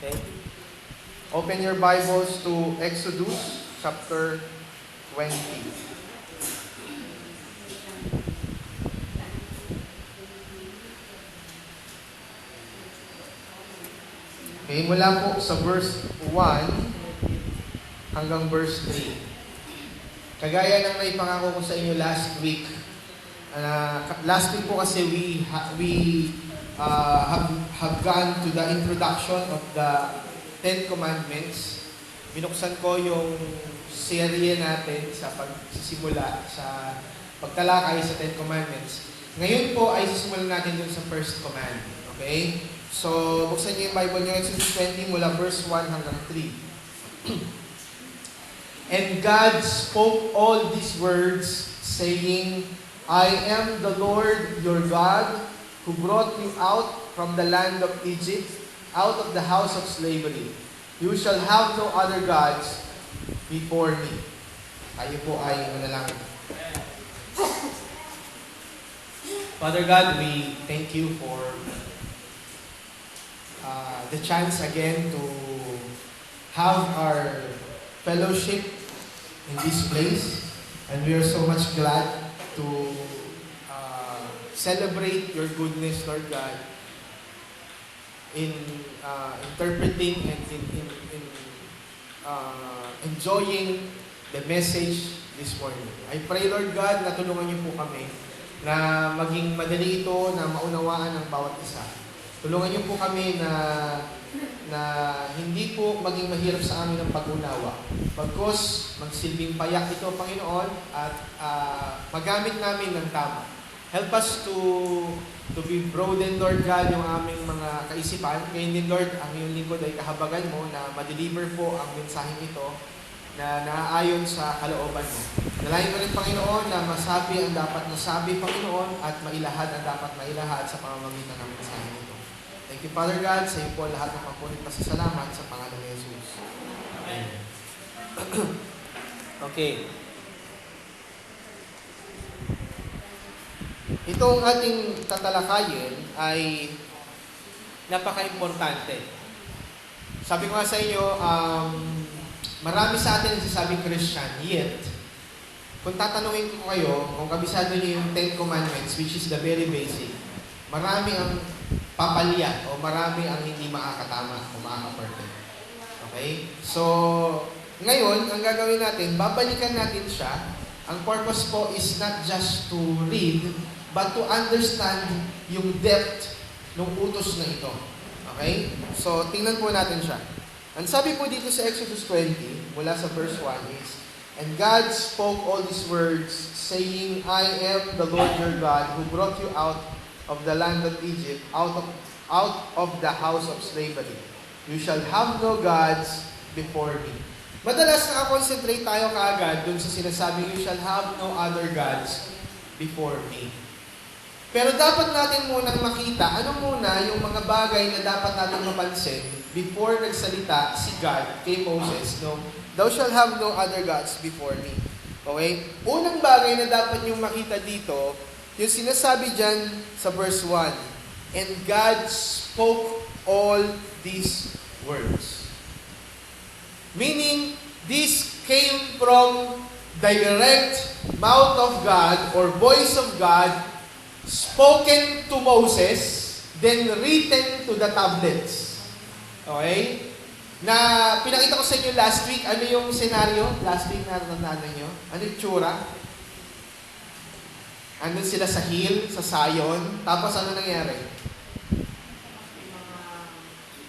Okay? Open your Bibles to Exodus chapter 20. Okay, mula po sa verse 1 hanggang verse 3. Kagaya ng naipangako ko sa inyo last week. Last week po kasi we have gone to the introduction of the Ten Commandments. Binuksan ko yung serye natin sa pagsisimula sa pagtalakay sa Ten Commandments. Ngayon po ay sisimulan natin dun sa first command. Okay? So, buksan niyo yung Bible niyo, Exodus 20 mula verse 1 hanggang 3. And God spoke all these words, saying, I am the Lord your God, who brought you out from the land of Egypt, out of the house of slavery. You shall have no other gods before me. Tayo po ay manalangin. Father God, we thank you for the chance again to have our fellowship in this place, and we are so much glad to celebrate your goodness, Lord God, in interpreting and in enjoying the message this morning. I pray, Lord God, na tulungan niyo po kami na maging madali ito, na maunawaan ng bawat isa. Tulungan niyo po kami na hindi po maging mahirap sa amin ang pag-unawa. Pagkos magsilbing payak ito, Panginoon, at magamit namin ng tama. Help us to be broadened, Lord God, yung aming mga kaisipan. Ngayon din, Lord, ang iyong lingkod ay kahabagan mo na ma-deliver po ang mensaheng ito na naaayon sa kalooban mo. Dalayan ko rin, Panginoon, na masabi ang dapat masabi, Panginoon, at mailahad ang dapat mailahad sa pamamagitan ng mensaheng ito. Thank you, Father God. Sa iyo po lahat ng mapunit pasasalamat sa pangalan ni Jesus. Amen. Okay. Itong ating tatalakayin ay napaka-importante. Sabi ko nga sa inyo, marami sa atin nagsasabing Christian, yet, kung tatanungin ko kayo, kung kabisado niyo yung Ten Commandments, which is the very basic, marami ang papalya o marami ang hindi makakatama o makaka-perfect. Okay? So, ngayon, ang gagawin natin, babalikan natin siya. Ang purpose po is not just to read, but to understand yung depth ng utos na ito. Okay? So, tingnan po natin siya. Ang sabi po dito sa Exodus 20, mula sa verse 1 is, And God spoke all these words, saying, I am the Lord your God, who brought you out of the land of Egypt, out of the house of slavery. You shall have no gods before me. Madalas nakakonsentrate tayo kaagad dun sa sinasabing, you shall have no other gods before me. Pero dapat natin munang makita, ano muna yung mga bagay na dapat natin mapansin before nagsalita si God kay Moses, no? Thou shall have no other gods before me. Okay? Unang bagay na dapat yung makita dito, yung sinasabi dyan sa verse 1, And God spoke all these words. Meaning, this came from direct mouth of God or voice of God spoken to Moses, then written to the tablets. Okay? Na pinakita ko sa inyo last week, ano yung scenario? Last week na natandaan nyo? Ano yung tsura? Andun sila sa hill, sa Zion. Tapos ano nangyari?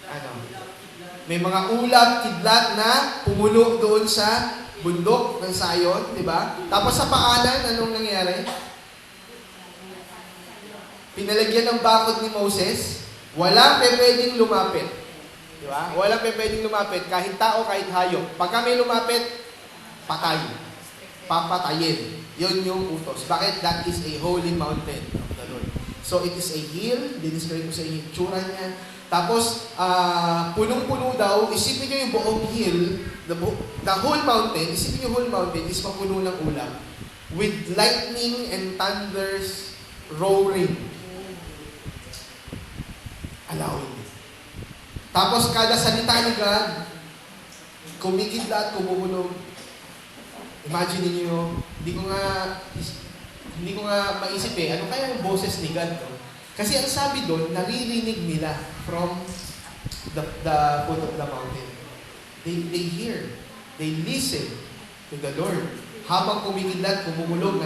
Ano? May mga ulap, kidlat na pumulo doon sa bundok ng Zion, di ba? Tapos sa paanan, anong nangyari? Pinalagyan ng bakod ni Moses, walang pwedeng lumapit. Di ba? Walang pwedeng lumapit, kahit tao, kahit hayop. Pagka may lumapit, patay. Papatayin. Yun yung utos. Bakit? That is a holy mountain of the Lord. So, it is a hill. Diniscribe ko sa inyo yung tsura niya. Tapos, punong-puno daw. Isipin nyo yung buong hill, the whole mountain, isipin nyo yung whole mountain is mapuno ng ulap. With lightning and thunders roaring. Allowing it. Tapos kada salita ni God, kumikidlat, kumulog. Imagine niyo, hindi ko nga maisip ano kaya yung boses ni God to? Kasi ang sabi doon, naririnig nila from the foot of the mountain. They hear, they listen to the Lord. Habang kumikidlat, kumulog,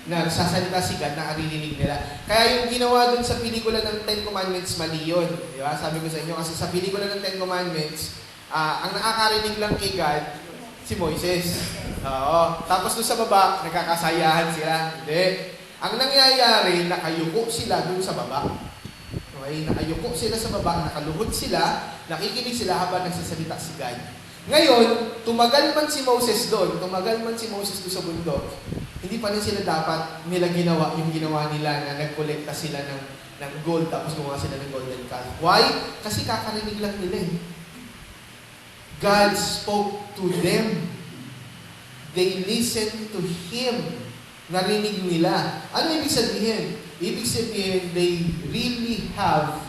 na sasalita si God, naririnig nila. Kaya yung ginawa doon sa pelikula ng Ten Commandments, mali yun. Di ba? Sabi ko sa inyo, kasi sa pelikula ng Ten Commandments, ang nakakarinig lang kay God, si Moises. Oo. Tapos doon sa baba, nagkakasayahan sila. Hindi. Ang nangyayari, nakayuko sila doon sa baba. Okay? Nakayuko sila sa baba, nakaluhod sila, nakikinig sila habang nagsasalita si God. Ngayon, tumagal man si Moses doon sa bundok, hindi pa rin sila dapat nila ginawa yung ginawa nila na nagkolekta sila ng gold tapos gumawa sila ng golden calf. Why? Kasi kakarinig lang nila eh. God spoke to them. They listened to Him. Narinig nila. Ano ibig sabihin? Ibig sabihin, they really have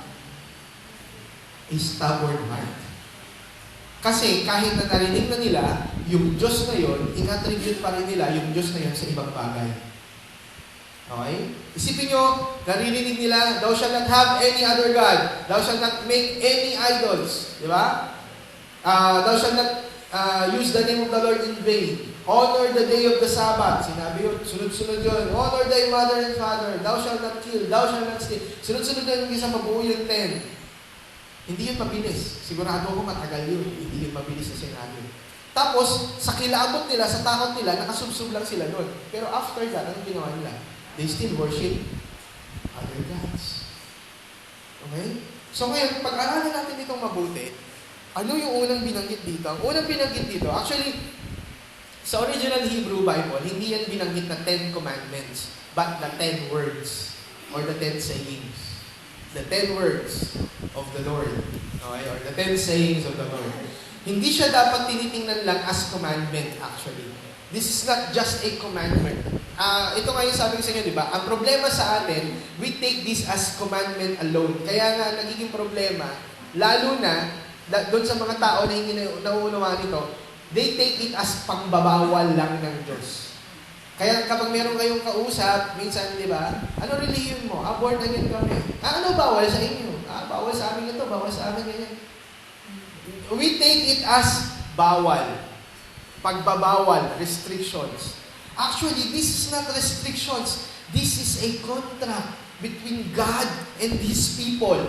a stubborn heart. Kasi kahit na narinig na nila, yung Diyos na yun, in-attribute pa rin nila yung Diyos na yun sa ibang bagay. Okay? Isipin nyo, naririnig nila, thou shalt not have any other God. Thou shalt not make any idols. Di ba? Thou shalt not use the name of the Lord in vain. Honor the day of the Sabbath. Sinabi yun, sunod-sunod yun. Honor thy mother and father. Thou shalt not kill. Thou shalt not steal. Sunod-sunod yun, yung isang mabuo yung 10. Hindi yun mabilis. Sigurado ako matagal yun. Hindi yun mabilis na sinabi. Tapos, sa kilabot nila, sa takot nila, nakasubsub lang sila nun. Pero after that, anong ginawa nila? They still worship other gods. Okay? So ngayon, pag-aralan natin itong mabuti, ano yung unang binanggit dito? Ang unang binanggit dito, actually, sa original Hebrew Bible, hindi yan binanggit na 10 commandments, but the 10 words, or the 10 sayings. The 10 words of the Lord. Okay? Or the 10 sayings of the Lord. Hindi siya dapat tinitingnan lang as commandment, actually. This is not just a commandment. Ito nga yung sabi ko sa inyo, di ba? Ang problema sa atin, we take this as commandment alone. Kaya nga, nagiging problema, lalo na, doon sa mga tao na hindi nauunawaan nito, they take it as pangbabawal lang ng Diyos. Kaya kapag meron kayong kausap, minsan, di ba, ano religion mo? Born again kami. Ano bawal sa inyo? Bawal sa amin ito, bawal sa amin ganyan. We take it as bawal. Pagbabawal, restrictions. Actually, this is not restrictions. This is a contract between God and His people.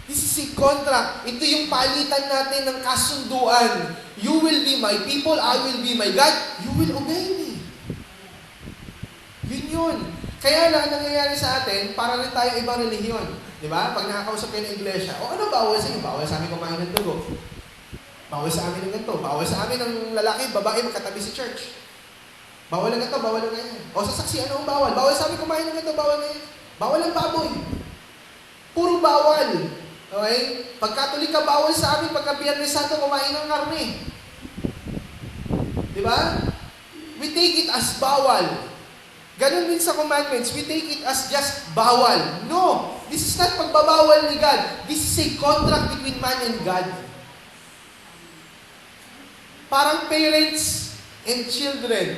This is a contract. Ito yung palitan natin ng kasunduan. You will be my people, I will be my God. You will obey me. Yun. Kaya lang nangyayari sa atin, para rin tayo ibang relihiyon. Di ba? Pag nakakausap kayo ng iglesia, ano bawal sa inyo? Bawal sa amin kumain ng dugo. Bawal sa amin ng ganito. Bawal sa amin ng lalaki, babae, magkatabi sa church. Bawal ng ganito, bawal ng ganyan. O sa saksi, ano ang bawal? Bawal sa amin kumain ng ganito, bawal ng ganyan. Bawal ng baboy. Puro bawal. Okay? Pag Katolik ka, bawal sa amin pagka Biyernes Santo kumain ng karne. Di ba? We take it as bawal. Ganon din sa commandments, we take it as just bawal. No! This is not pagbabawal ni God. This is a contract between man and God. Parang parents and children.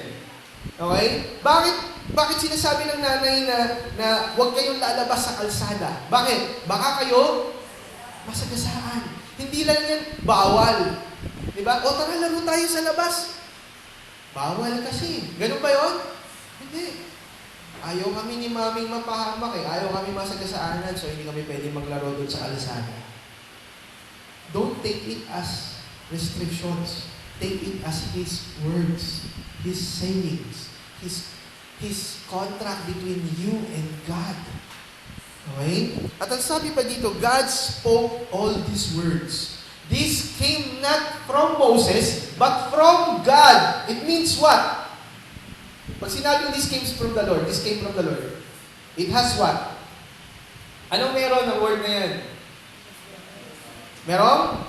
Okay? Bakit sinasabi ng nanay na huwag kayong lalabas sa kalsada? Bakit? Baka kayo masagasaan. Hindi lang yan bawal. Diba? O tara, laro tayo sa labas. Bawal kasi. Ganun ba yun? Hindi. Ayaw kami ni maming mapahamak eh. Ayaw kami masagasaanan, so hindi kami pwede maglaro doon sa kalsada. Don't take it as restrictions. Take it as His words, His sayings, His contract between you and God. Okay? At ang sabi pa dito, God spoke all these words. This came not from Moses, but from God. It means what? Pag sinabing this came from the Lord, this came from the Lord, it has what? Anong meron ng word na yan? Meron?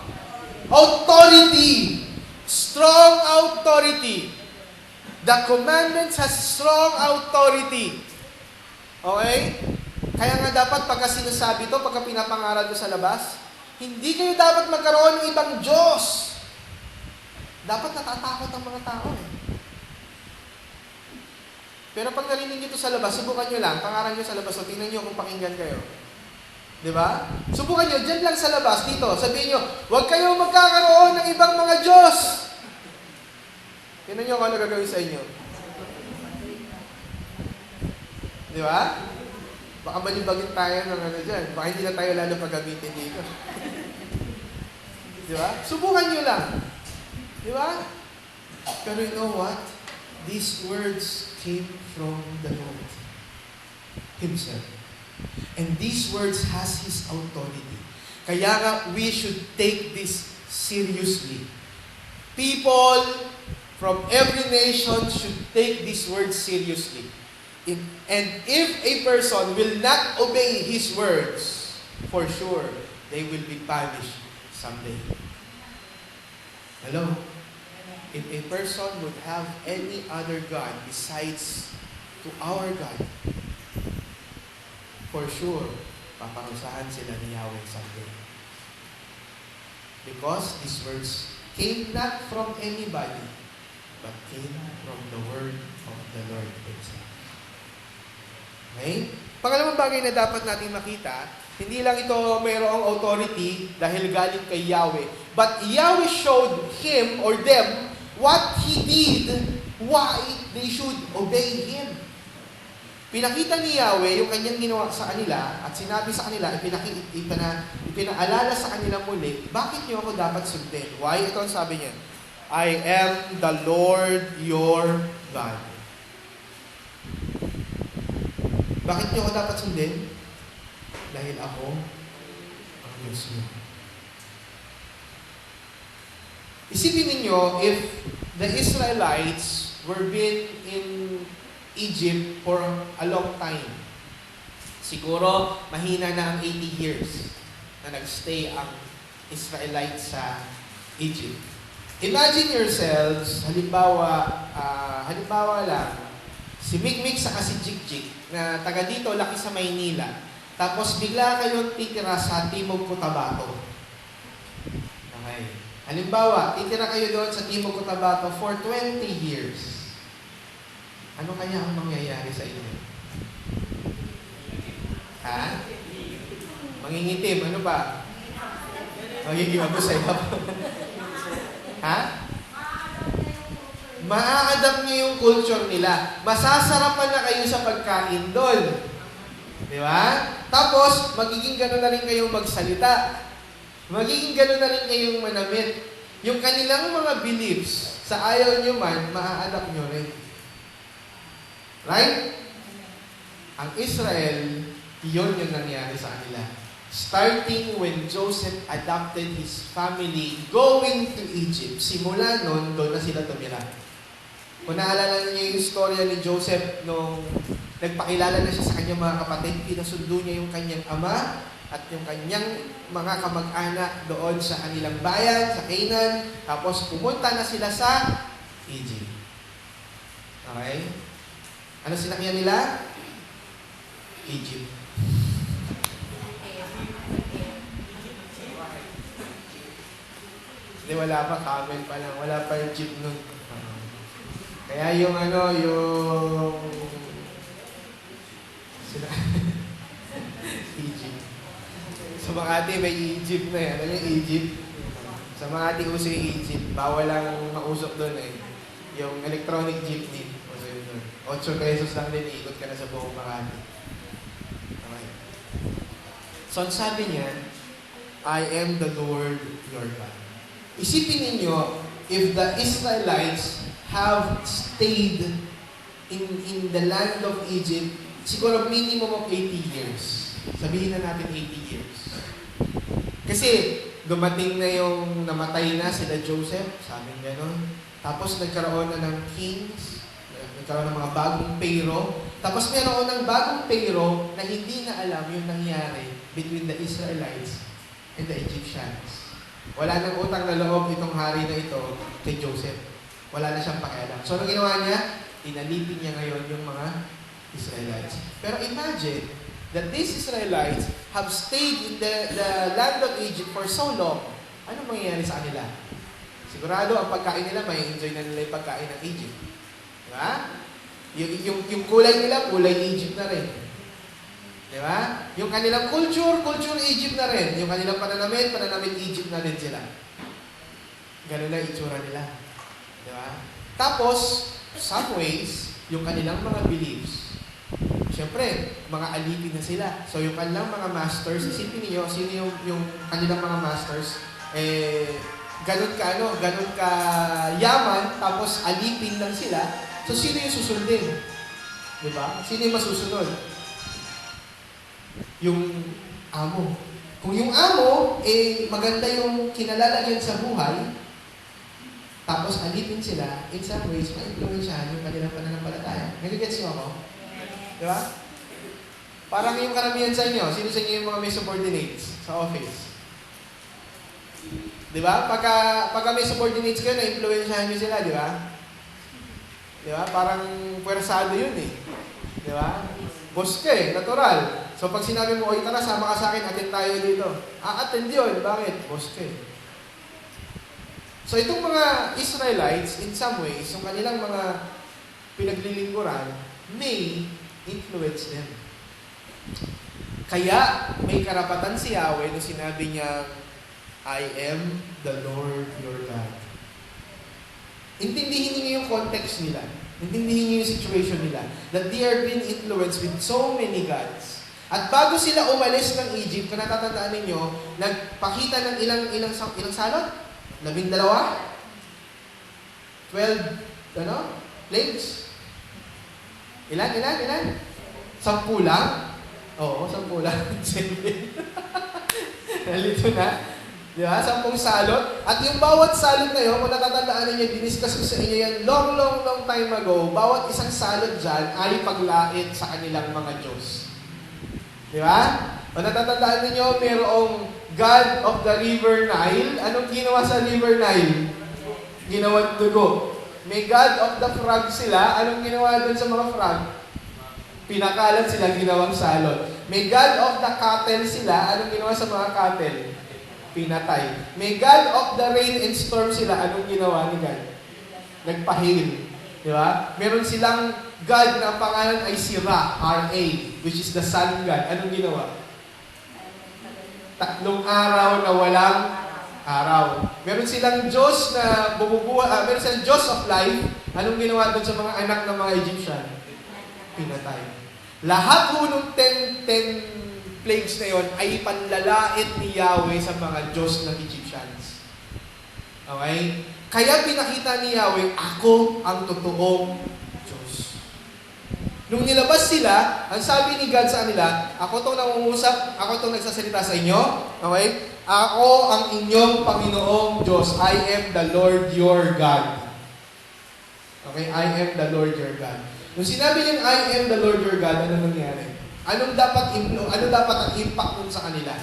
Authority. Strong authority. The commandments has strong authority. Okay? Kaya nga dapat pagka sinasabi ito, pagka pinapangaral mo sa labas, Hindi kayo dapat magkaroon ng ibang Diyos. Dapat natatakot ang mga tao eh. Pero pag narinig nyo ito sa labas, subukan nyo lang, pangaran nyo sa labas, so tingnan nyo kung pakinggan kayo. Di ba? Subukan nyo, dyan lang sa labas, dito, sabihin nyo, huwag kayo magkakaroon ng ibang mga Diyos. Tingnan nyo kung ano gagawin sa inyo. Di ba? Baka malibagin tayo ng ano dyan. Baka hindi na tayo lalo paggamitin dito. Di ba? Subukan nyo lang. Di ba? Pero you know what? These words came from the Lord Himself. And these words has His authority. Kaya nga, we should take this seriously. People from every nation should take these words seriously. And if a person will not obey His words, for sure, they will be punished someday. Hello? If a person would have any other God besides to our God, for sure, paparusahan sila ni Yahweh someday. Because these words came not from anybody, but came from the word of the Lord Himself. Okay? Pangalawang bagay na dapat natin makita, hindi lang ito mayroong authority dahil galing kay Yahweh, but Yahweh showed him or them what He did, why they should obey Him. Pinakita ni Yahweh yung kanyang ginawa sa kanila at sinabi sa kanila, ipinaalala sa kanila muli, bakit niyo ako dapat sundin? Why? Ito ang sabi niya, I am the Lord your God. Bakit niyo ako dapat sundin? Dahil ako ang Diyos niyo. Isipin ninyo, if the Israelites were been in Egypt for a long time, siguro mahina na ang 80 years na nagstay ang Israelites sa Egypt. Imagine yourselves, halimbawa lang, si Mikmik saka si Jikjik, na taga dito, laki sa Maynila, tapos bigla kayong titira sa Timog Cotabato. Okay. Halimbawa, titira kayo doon sa Timog Cotabato for 20 years. Ano kaya ang mangyayari sa inyo? Ha? Mangingitim. Ano pa? Magiging abusay-ab. Ha? Ma-adapt niyo yung culture nila. Masasarapan na kayo sa pagkain doon. Di ba? Tapos, magiging gano'n na rin kayong magsalita. Magiging gano'n na rin kayong manamit. Yung kanilang mga beliefs, sa ayaw nyo man, ma-adapt nyo rin. Right? Ang Israel, yun yung nangyari sa kanila. Starting when Joseph adopted his family going to Egypt, simula nun, doon na sila tumira. Kung naalala niyo yung storya ni Joseph nung nagpakilala na siya sa kanyang mga kapatid, pinasundo niya yung kanyang ama at yung kanyang mga kamag-anak doon sa kanilang bayan, sa Canaan, tapos pumunta na sila sa Egypt. Okay? Ano sinakyan nila? Egypt. Hindi, wala pa, camel pa lang. Wala pa yung jeep nun. Kaya yung Egypt. Sa Makati, may Egypt na yan. Ano yung Egypt? Sa Makati, uso yung Egypt. Bawal lang mausok doon eh. Yung electronic jeepney. Uso yun doon. 8 pesos lang din, ikot ka na sa buong Makati. Okay. So, ang sabi niya, I am the Lord your God. Isipin ninyo, if the Israelites have stayed in the land of Egypt, siguro minimum of 80 years. Sabihin na natin 80 years. Kasi dumating na yung namatay na sila Joseph, sabi gano'n. Tapos nagkaroon na ng kings, nagkaroon ng mga bagong Pharaoh. Tapos meron ng bagong Pharaoh na hindi na alam yung nangyari between the Israelites and the Egyptians. Wala nang utang na loob itong hari na ito kay Joseph. Wala na siyang pakialam. So, ano ginawa niya? Inalipin niya ngayon yung mga Israelites. Pero imagine, that these Israelites have stayed in the land of Egypt for so long, ano mangyayari sa kanila? Sigurado, ang pagkain nila, may enjoy na nila yung pagkain ng Egypt. Diba? Yung kulay nila, kulay Egypt na rin. Diba? Yung kanilang culture Egypt na rin. Yung kanilang pananamit Egypt na rin sila. Ganun na itsura nila. Diba? Tapos, some ways, yung kanilang mga beliefs, siyempre, mga alipin na sila. So, yung kanilang mga masters, isipin niyo, sino yung kanilang mga masters, ganun ka yaman, tapos alipin lang sila. So, sino yung susundin? Diba? Sino yung masusunod? Yung amo. Kung yung amo, maganda yung kinalalagyan sa buhay, tapos alipin sila, in some ways, ma-influensyahan yung kanilang pananampalataya. Nagigets niyo ako? Diba? Parang yung karamihan sa inyo, sino sa inyo yung mga may subordinates sa office? Diba? Pagka may subordinates kayo, na-influensyahan nyo sila, diba? Diba? Parang pwersado yun eh. Diba? Boss ka natural. So pag sinabi mo, oy tara, sama ka sa akin, attend tayo dito. Attend yun. Bakit? Boss ka So itong mga Israelites, in some ways, yung kanilang mga pinaglilingkuran, may influence them. Kaya may karapatan si Yahweh nung sinabi niya, I am the Lord your God. Intindihin niyo yung context nila. Intindihin niyo yung situation nila. That they are being influenced with so many gods. At bago sila umalis ng Egypt, kung natatandaan ninyo, nagpakita ng ilang salot? 12? 12, plagues? Ilan? 10 lang? Oo, 10 lang. Nalito na. Diba? 10 salot. At yung bawat salot na yun, kung natatandaan ninyo, diniscuss ko sa inyo yan long time ago, bawat isang salot dyan ay paglait sa kanilang mga Diyos. Diba? Kung natatandaan ninyo, mayroong God of the River Nile. Anong ginawa sa River Nile? Ginawang dugo. May God of the Frog sila. Anong ginawa doon sa mga frog? Pinakalat sila, ginawang salot. May God of the Cattle sila. Anong ginawa sa mga cattle? Pinatay. May God of the Rain and Storm sila. Anong ginawa ni God? Nagpahil. Diba? Meron silang God na ang pangalan ay si Ra, R-A, which is the Sun God. Anong ginawa? 3 araw na walang araw. Meron silang Diyos na meron silang Diyos of life. Anong ginawa doon sa mga anak ng mga Egyptian? Pinatay. Lahat po nung 10 plagues na yon ay panlalait ni Yahweh sa mga Diyos ng Egyptians. Okay? Kaya pinakita ni Yahweh, ako ang totoong Diyos. Nung nilabas sila, ang sabi ni God sa kanila, ako itong nangungusap, ako itong nagsasalita sa inyo. Okay? Ako ang inyong Panginoong Diyos. I am the Lord your God. Okay? I am the Lord your God. Nung sinabi niyang, I am the Lord your God, ano nangyari? Ano dapat ang impact nun sa kanila?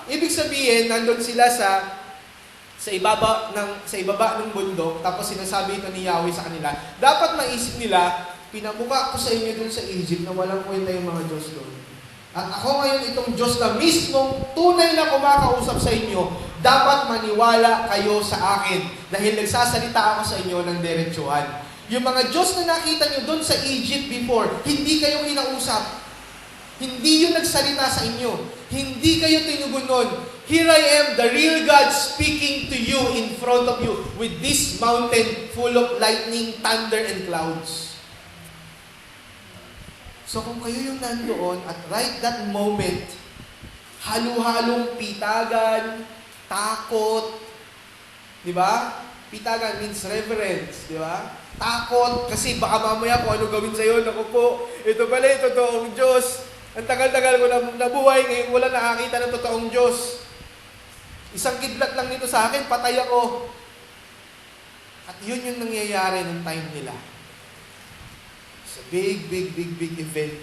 Ibig sabihin, nandun sila sa ibaba ng bundok, tapos sinasabi ito ni Yahweh sa kanila, dapat maisip nila, pinabuka ko sa inyo dun sa Egypt na walang kwenta yung mga Diyos doon. At ako ngayon itong Diyos na mismong tunay na kumakausap sa inyo, dapat maniwala kayo sa akin dahil nagsasalita ako sa inyo ng diretsuhan. Yung mga Diyos na nakita nyo doon sa Egypt before, hindi kayo kinausap. Hindi yung nagsalita sa inyo. Hindi kayo tinugunon. Here I am, the real God speaking to you in front of you with this mountain full of lightning, thunder, and clouds. So kung kayo yung nandoon at right that moment, halo-halong pitagan, takot, di ba? Pitagan means reverence, di ba? Takot, kasi baka mamaya kung ano gawin sa'yo, naku po, ito pala yung totoong Diyos. Ang tagal-tagal ko na nabuhay, ngayon wala nakakita ng totoong Diyos. Isang kidlat lang nito sa akin, patay ako. At yun yung nangyayari ng time nila. It's a big event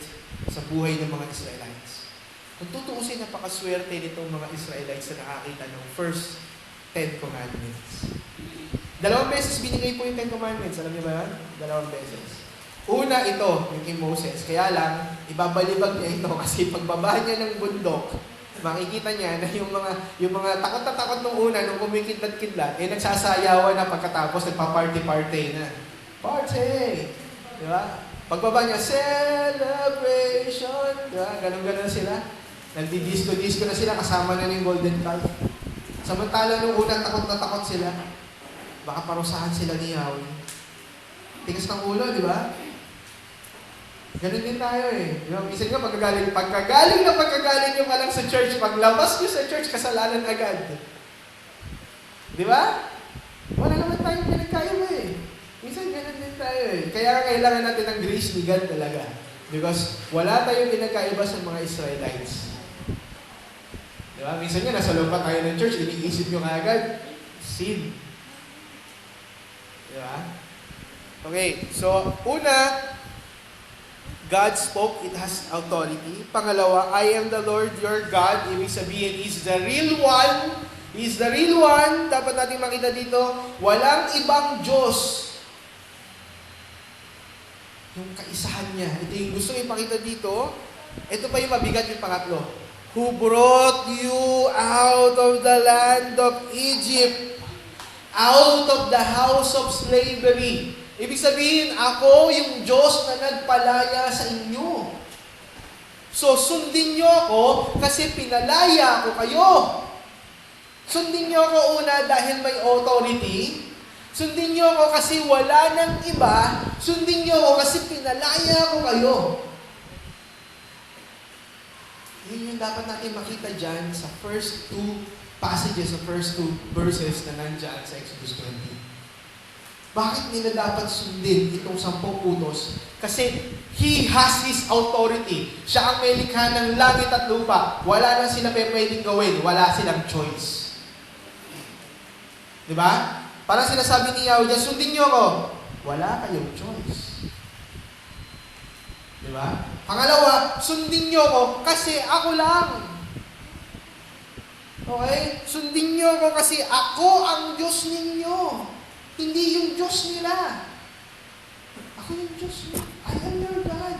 sa buhay ng mga Israelites. Kung tutuusin, napakaswerte nitong mga Israelites na nakakita ng first 10 commandments. 2 beses binigay po yung 10 commandments. Alam niyo ba yan? 2 beses. Una ito, yung kay Moses. Kaya lang, ibabalibag niya ito kasi pagbaba niya ng bundok, makikita niya na yung mga takot na takot nung una, nung kumikidlat-kidlat, nagsasayawan na pagkatapos, nagpa-party-party na. Party! Di ba? Pagbaba niya, celebration! Di ba? Ganon-ganon sila. Nagdi-disco-disco na sila, kasama na yung golden calf. Samantala nung una, takot na takot sila. Baka parusahan sila ni Yahweh. Tigas ng ulo, di ba? Ganun din tayo eh. Minsan nga, pagkagaling nyo ka lang sa church, paglabas nyo sa church, kasalanan agad. Di ba? Wala naman tayong pinagkaiba eh. Minsan ganun din tayo eh. Kaya kailangan natin ng grace ni God talaga. Because wala tayong pinagkaiba sa mga Israelites. Di ba? Minsan nga, nasa loob pa tayo ng church, iniisip nyo kaagad, sin. Di ba? Okay, so una, God spoke, it has authority. Pangalawa, I am the Lord your God. Ibig sabihin, He's the real one. He's the real one. Dapat natin makita dito, walang ibang Diyos. Yung kaisahan niya. Ito yung gusto ipakita dito. Ito pa yung mabigat yung pangatlo. Who brought you out of the land of Egypt, out of the house of slavery. Ibig sabihin, ako yung Diyos na nagpalaya sa inyo. So, sundin niyo ako kasi pinalaya ko kayo. Sundin niyo ako una dahil may authority. Sundin niyo ako kasi wala nang iba. Sundin niyo ako kasi pinalaya ko kayo. Yun yung dapat natin makita dyan sa first two passages, sa first two verses na nandyan sa Exodus 20. Bakit nila dapat sundin itong 10 utos? Kasi He has His authority. Siya ang may likha ng langit at lupa. Wala lang sila pwedeng gawin. Wala silang choice. Diba? Parang sinasabi ni Yahweh, sundin niyo ako. Wala kayong choice. Diba? Pangalawa, sundin niyo ako kasi ako lang. Okay? Sundin niyo ako kasi ako ang Diyos ninyo. Hindi yung Diyos nila. Ako yung Diyos nyo. I am your God.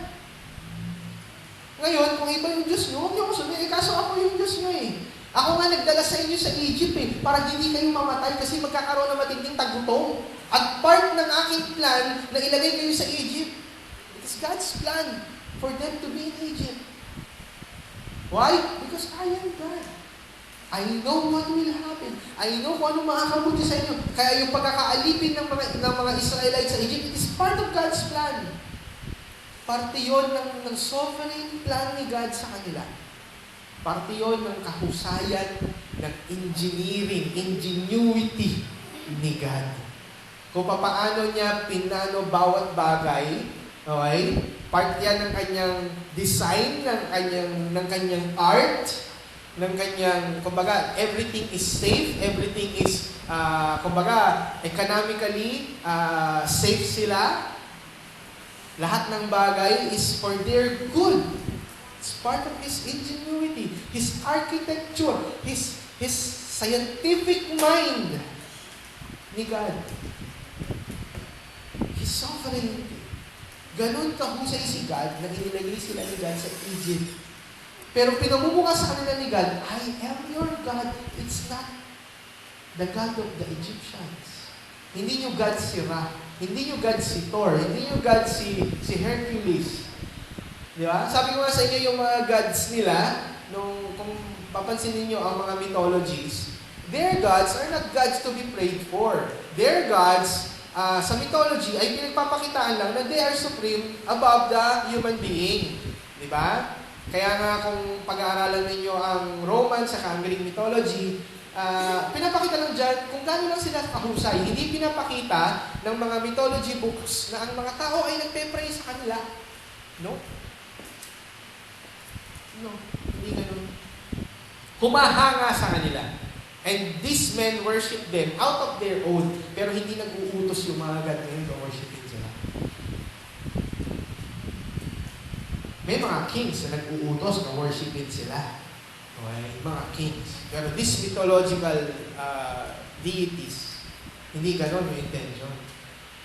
Ngayon, kung iba yung Diyos nyo, huwag nyo ako sundin. Kaso ako yung Diyos nyo eh. Ako nga nagdala sa inyo sa Egypt eh, para hindi kayo mamatay kasi magkakaroon ng matinding tagutom. At part ng aking plan na ilagay kayo sa Egypt, it is God's plan for them to be in Egypt. Why? Because I am God. I know what will happen. I know kung anong makakabuti sa inyo. Kaya yung pagkakaalipin ng mga Israelites sa Egypt, it is part of God's plan. Parte yun ng sovereign plan ni God sa kanila. Parte yun ng kahusayan, ng engineering, ingenuity ni God. Kung paano niya pinano bawat bagay, okay? Part yan ng kanyang design, ng kanyang art, ng kanyang, kumbaga, everything is safe, everything is, kumbaga, economically, safe sila. Lahat ng bagay is for their good. It's part of His ingenuity, His architecture, His scientific mind ni God. His sovereignty. Ganon kahusay si God na inilagay sila ni God sa Egypt. Pero pinamumukas sa kanila ni God, I am your God. It's not the God of the Egyptians. Hindi nyo God si Ra. Hindi nyo God si Thor. Hindi nyo God si Hercules. Di ba? Sabi ko nga sa inyo yung mga gods nila, kung papansin niyo ang mga mythologies, their gods are not gods to be prayed for. Their gods, sa mythology, ay pinagpapakitaan lang na they are supreme above the human being. Di ba? Kaya nga kung pag-aaralan ninyo ang Roman sa ang Greek mythology, pinapakita lang dyan kung gaano lang sila kahusay. Hindi pinapakita ng mga mythology books na ang mga tao ay nagpe-pray sa kanila. No? No, hindi ganun. Humahanga sa kanila. And these men worship them out of their own, pero hindi nag-uutos yung mga God na yun to worshipin sila. May mga kings na nag-uutos na worshipin sila. Okay? Mga kings. Pero these mythological deities, hindi ganun yung intention.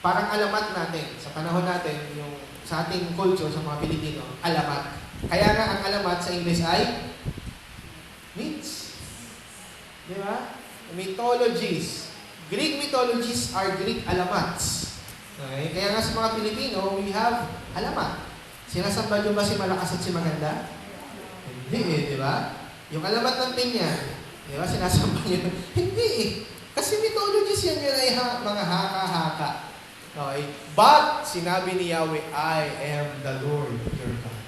Parang alamat natin, sa panahon natin, yung sa ating culture, sa mga Pilipino, alamat. Kaya nga ang alamat sa English ay myths. Di ba? Mythologies. Greek mythologies are Greek alamats. Okay? Kaya nga sa mga Pilipino, we have alamat. Sinasamba nyo ba si Malakas at si Maganda? Hindi di ba? Yung alamat ng Pinya, di ba? Sinasamba nyo? Hindi Kasi mythologies yan ay mga haka-haka. Okay? But, sinabi ni Yahweh, I am the Lord your God.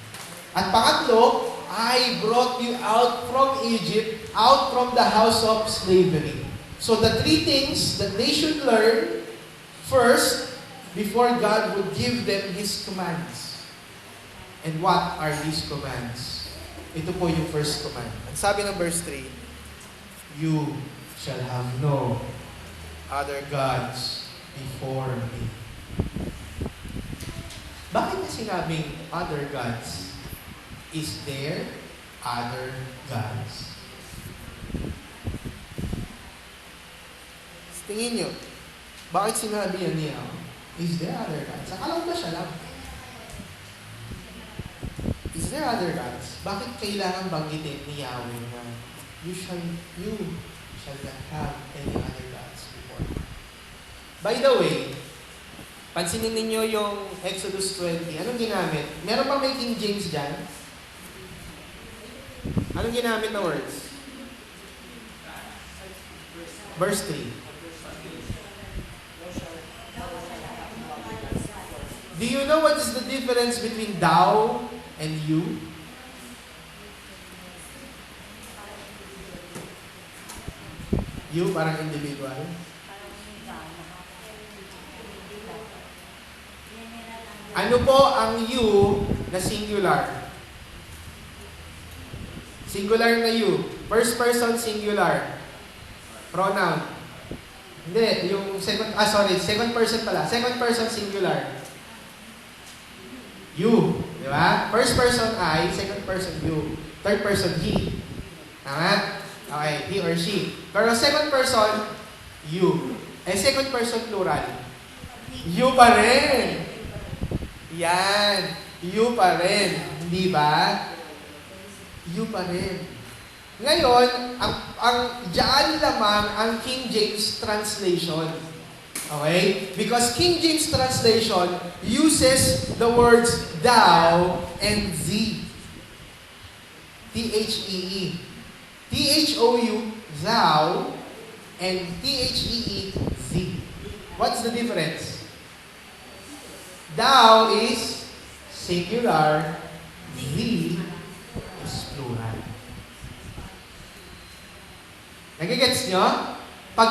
At pangatlo, I brought you out from Egypt, out from the house of slavery. So the three things that they should learn first, before God would give them His commands. And what are these commands? Ito po yung first command. Ang sabi ng verse 3, you shall have no other gods before me. Bakit na sinabing other gods? Is there other gods? Tingin nyo, bakit sinabi yan niya? Is there other gods? Akala ko ba siya lang? Is there other gods? Bakit kailangan banggitin ni Yahweh na you shall not have any other gods before? By the way, pansinin ninyo yung Exodus 20. Anong ginamit? Meron pa may King James dyan? Anong ginamit na words? Verse 3. Do you know what is the difference between thou and you? You, parang individual. Ano po ang you na singular? Singular na you. First person singular. Pronoun. Hindi, yung second person pala. Second person singular. You. Di ba? First person I, second person you. Third person he. Tama? Okay, he or she. Pero second person, you. Second person plural. You pa rin. Yan. You pa rin. Di ba? You pa rin. Ngayon, ang diyan lamang ang King James translation. Okay? Because King James translation uses the words thou and thee. T-H-E-E. T-H-O-U, thou, and T-H-E-E, thee. What's the difference? Thou is singular, thee is plural. Nagigets nyo? Pag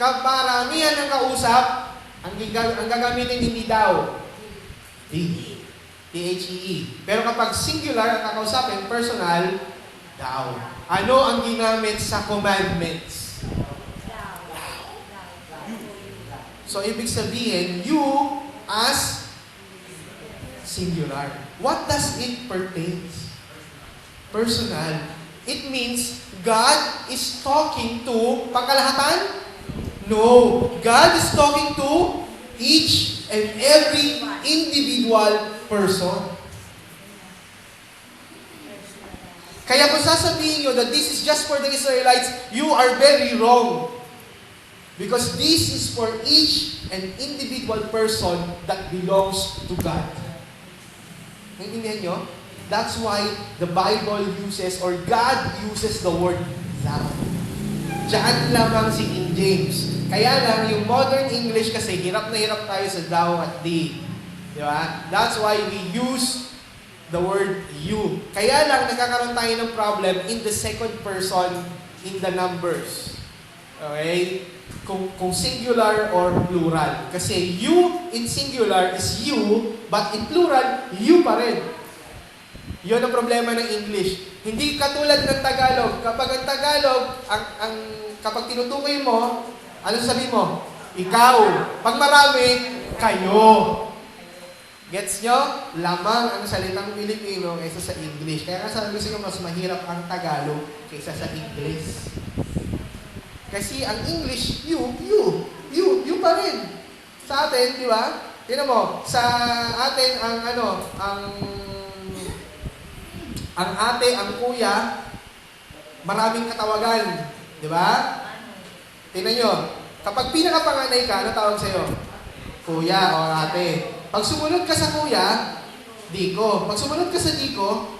kaparamihan ng kausap, ang gagamitin hindi daw. Thee. T-H-E-E. Pero kapag singular ang kakausapin, personal, thou. Ano ang ginamit sa commandments? So, ibig sabihin, you as singular. What does it pertain? Personal. It means God is talking to pangkalahatan? No. God is talking to each and every individual person. Kaya kung sasabihin nyo that this is just for the Israelites, you are very wrong. Because this is for each and individual person that belongs to God. Naintindihan nyo? That's why the Bible uses, or God uses the word thou. Diyan lamang si King James. Kaya lang, yung modern English kasi, hirap na hirap tayo sa thou at thee. Di ba? That's why we use the word you. Kaya lang, nagkakaroon tayo ng problem in the second person in the numbers. Okay? Kung singular or plural. Kasi you in singular is you, but in plural, you pa rin. Yun ang problema ng English. Hindi katulad ng Tagalog. Kapag ang Tagalog, kapag tinutukoy mo, ano sabi mo? Ikaw. Pag marami, kayo. Gets nyo? Lamang ang salitang Pilipino kaysa sa English. Kaya sabi ko mas mahirap ang Tagalog kaysa sa English. Kasi ang English, you pa rin. Sa atin, di ba? Tingnan mo, sa atin ang ate, ang kuya, maraming katawagan. Di ba? Tingnan nyo, kapag pinakapanganay ka, ano tawag sa'yo? Kuya o ate. Pag sumunod ka sa kuya, Diko. Pag sumunod ka sa Diko,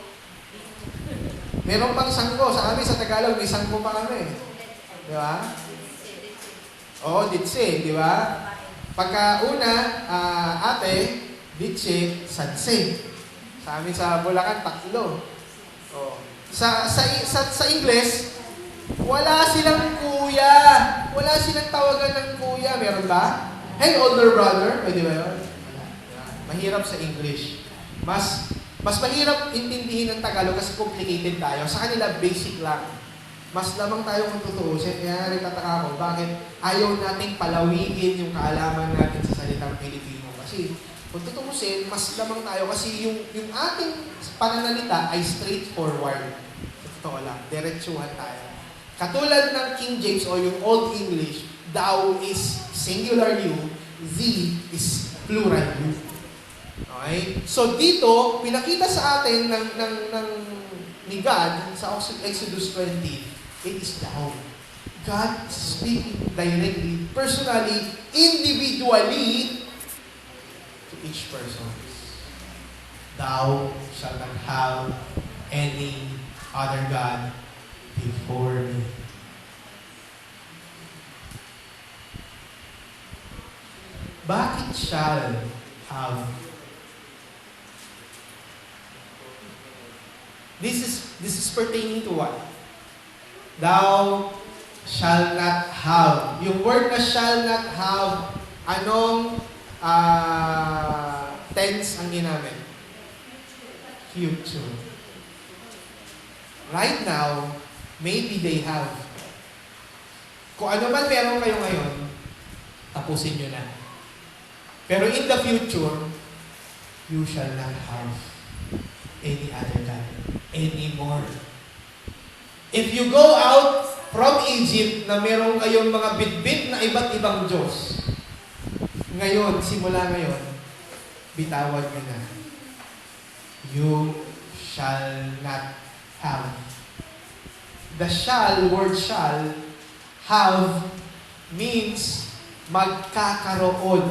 meron pang sangko. Sa amin, sa Tagalog, may sangko pa kami. Di ba? Oo, ditse, di ba? Pagka una, ate, ditse, sanse. Sa amin sa Bulacan, taklo. Oh. Sa Ingles, wala silang kuya. Wala silang tawagan ng kuya. Meron ba? Hey, older brother. Pwede ba yun? Mahirap sa English. Mas mahirap intindihin ng Tagalog kasi complicated tayo. Sa kanila, basic lang. Mas lamang tayo kung tutuusin. Kaya rin tataka ko, bakit ayaw nating palawigin yung kaalaman natin sa salitang Pilipino. Kasi kung tutuusin, mas lamang tayo kasi yung ating pananalita ay straightforward. Sa totoo lang, diretsuhan tayo. Katulad ng King James o yung Old English, thou is singular you, thee is plural you. Okay? So dito, pinakita sa atin ni God sa Exodus 20, it is thou. God speaking directly, personally, individually to each person. Thou shalt not have any other God before me. Bakit shall have? This is pertaining to what? Thou shall not have. Yung word na shall not have, anong tense ang ginamit? Future. Right now, maybe they have. Kung ano man meron kayo ngayon, tapusin nyo na. Pero in the future, you shall not have any other God anymore. If you go out from Egypt na meron kayong mga bitbit na iba't ibang Diyos, ngayon, simula ngayon, bitawan nyo na. You shall not have. The shall, word shall, have means magkakaroon.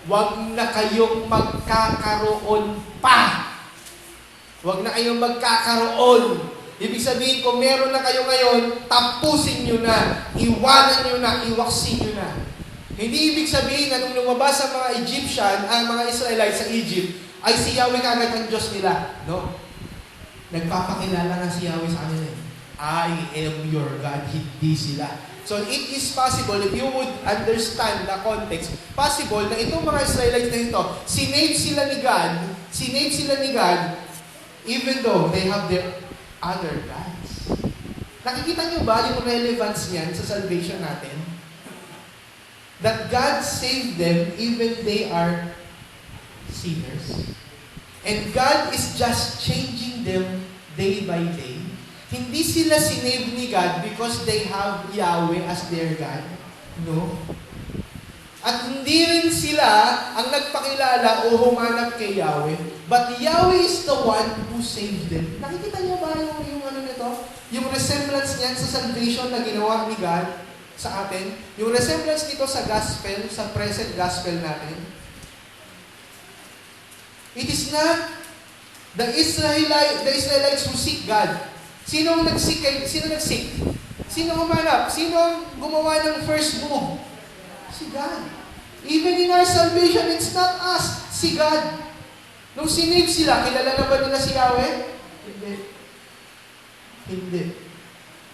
Huwag na kayong magkakaroon pa. Huwag na kayong magkakaroon. Ibig sabihin, kung meron na kayo ngayon, tapusin nyo na, iwanan nyo na, iwaksin nyo na. Hindi ibig sabihin na nung lumabas ang mga Egyptian, ang mga Israelites sa Egypt, ay si Yahweh kagad ang Diyos nila. No? Nagpapakilala nga si Yahweh sa kanila. I am your God, hindi sila. So it is possible, if you would understand the context, possible na itong mga Israelites na ito, sinave sila ni God, even though they have their other gods. Nakikita niyo ba yung relevance niyan sa salvation natin? That God saved them even they are sinners. And God is just changing them day by day. Hindi sila sinave ni God because they have Yahweh as their God. No. At hindi rin sila ang nagpakilala o humanap kay Yahweh. But Yahweh is the one who saved them. Nakikita niyo ba yung ano nito? Yung resemblance niyan sa salvation na ginawa ni God sa atin? Yung resemblance nito sa gospel, sa present gospel natin? It is not the Israelites who seek God. Sino nag-seek? Sino humanap? Sino ang gumawa ng first move? Si God. Even in our salvation, it's not us, si God. Nung sinave sila, kilala na ba nila si Yahweh? Hindi.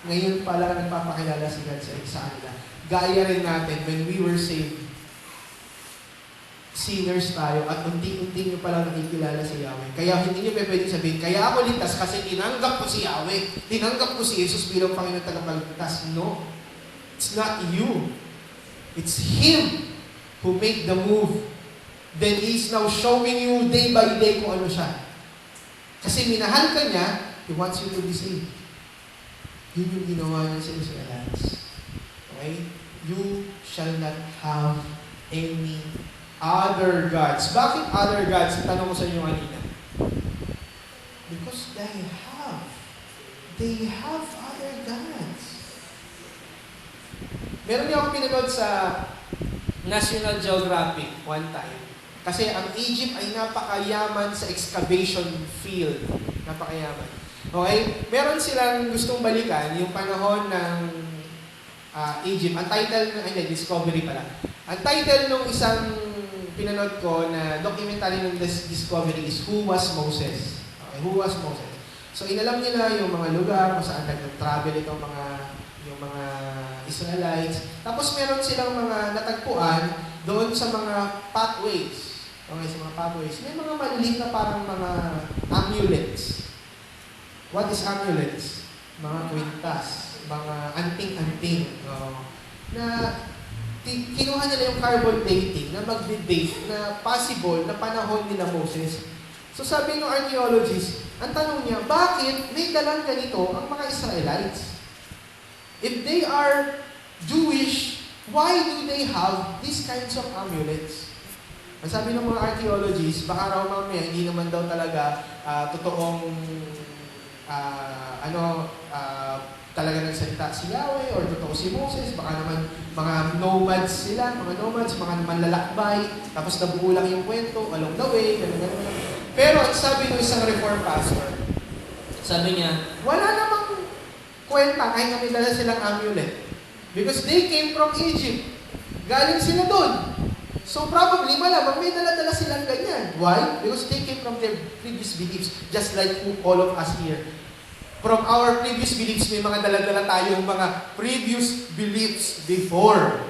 Ngayon pala nagpapakilala si God sa kanila. Gaya rin natin, when we were saved, sinners tayo at unti-unti nyo pala nakikilala si Yahweh. Kaya hindi nyo pwede sabihin, kaya ako ligtas kasi tinanggap ko si Yahweh. Tinanggap ko si Jesus bilang Panginoon tagapagligtas. No. It's not you. It's Him who made the move. Then He's now showing you day by day kung ano siya. Kasi minahal ka niya, He wants you to be saved. Yun yung ginawa niya sa Israelites. Okay? You shall not have any Other gods. Bakit other gods? Tanong ko sa inyo kanina. Because they have other gods. Meron niyo akong pinanood sa National Geographic one time. Kasi ang Egypt ay napakayaman sa excavation field. Napakayaman. Okay? Meron silang gustong balikan yung panahon ng Egypt. Ang title, Discovery pala. Ang title ng isang pinanood ko na documentary ng Discovery is Who Was Moses? Okay, Who Was Moses? So inalam nila yung mga lugar kung saan nag-travel itong yung mga Israelites. Tapos meron silang mga natagpuan doon sa mga pathways. Okay, sa mga pathways. May mga maliliit na parang mga amulets. What is amulets? Mga kwintas, mga anting-anting. Na kinuha nila yung carbon dating na mag-date na possible na panahon nila Moses. So sabi ng archaeologists, ang tanong niya, bakit may dalang ganito ang mga Israelites? If they are Jewish, why do they have these kinds of amulets? Ang sabi ng mga archaeologists, baka raw mamaya hindi naman daw talaga totoong talaga nagsalita si Yahweh or totoo si Moses, baka naman mga nomads sila, mga manlalakbay, tapos nabuo lang yung kwento, along the way, gano'n. Pero sabi ng isang reform pastor, sabi niya, wala namang kwenta kahit may dala silang amulet. Because they came from Egypt. Galing sila doon. So probably, malamang may dala-dala silang ganyan. Why? Because they came from their previous beliefs, just like all of us here. From our previous beliefs, may mga dala-dala tayong mga previous beliefs before.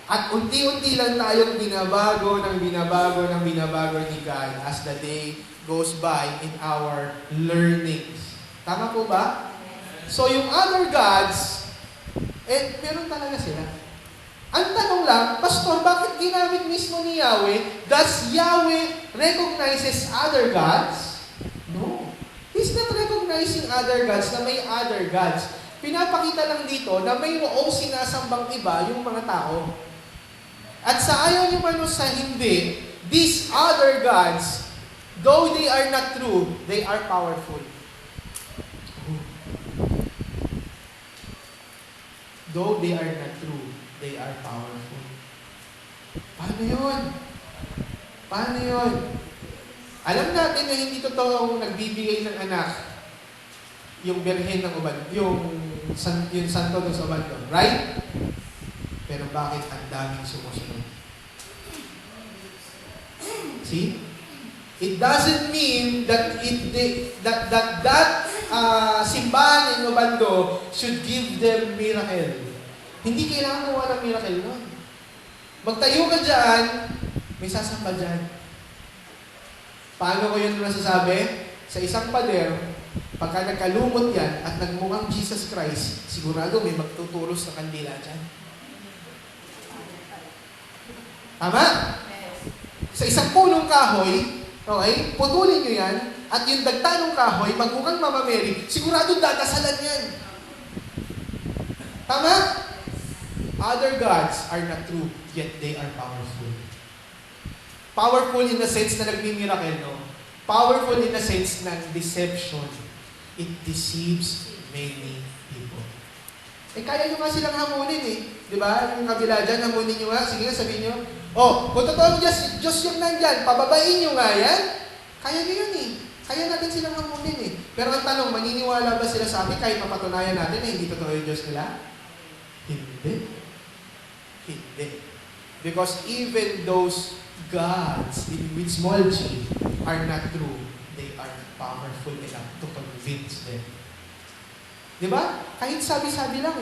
At unti-unti lang tayong binabago ni God as the day goes by in our learnings. Tama po ba? So yung other gods, meron talaga sila. Ang tanong lang, Pastor, bakit ginamit mismo ni Yahweh? Does Yahweh recognizes other gods? No. He's not recognizing other gods na may other gods. Pinapakita lang dito na mayroong sinasambang iba yung mga tao. At sa ayaw niyo man o sa hindi, these other gods, though they are not true, they are powerful. Though they are not true, they are powerful. Paano yun? Paano yun? Alam natin na hindi totoong nagbibigay ng anak yung birhen ng uban, yung santo ng ubando, right? Pero bakit ang daming sumusunod? See? It doesn't mean that simbahan ng ubando should give them miracle. Hindi kailangan gawa ng miracle nun. Magtayo ka dyan, may sasamba dyan. Paano ko yun nasasabi? Sa isang pader, pagka nagkalumot yan at nagmukhang Jesus Christ, sigurado may magtutulos na kandila dyan. Tama? Sa isang punong kahoy, okay, putulin nyo yan, at yung dagta ng kahoy, magmukhang Mama Mary, sigurado dadasalan yan. Tama? Other gods are not true, yet they are powerful. Powerful in the sense na nagmimiracle, no? Powerful in the sense ng deception. It deceives many people. Kaya nyo nga silang hamunin Di ba? Yung kabila dyan, hamunin nyo nga. Sige nga, sabihin nyo, kung totoo Diyos yung nandyan, pababain nyo nga yan. Kaya nyo yun Kaya natin silang hamunin Pero ang tanong, maniniwala ba sila sa atin kahit mapatunayan natin na hindi totoo yung Diyos nila? Hindi. Because even those gods with small g are not true, they are powerful enough to convince them. Di ba? Kahit sabi-sabi lang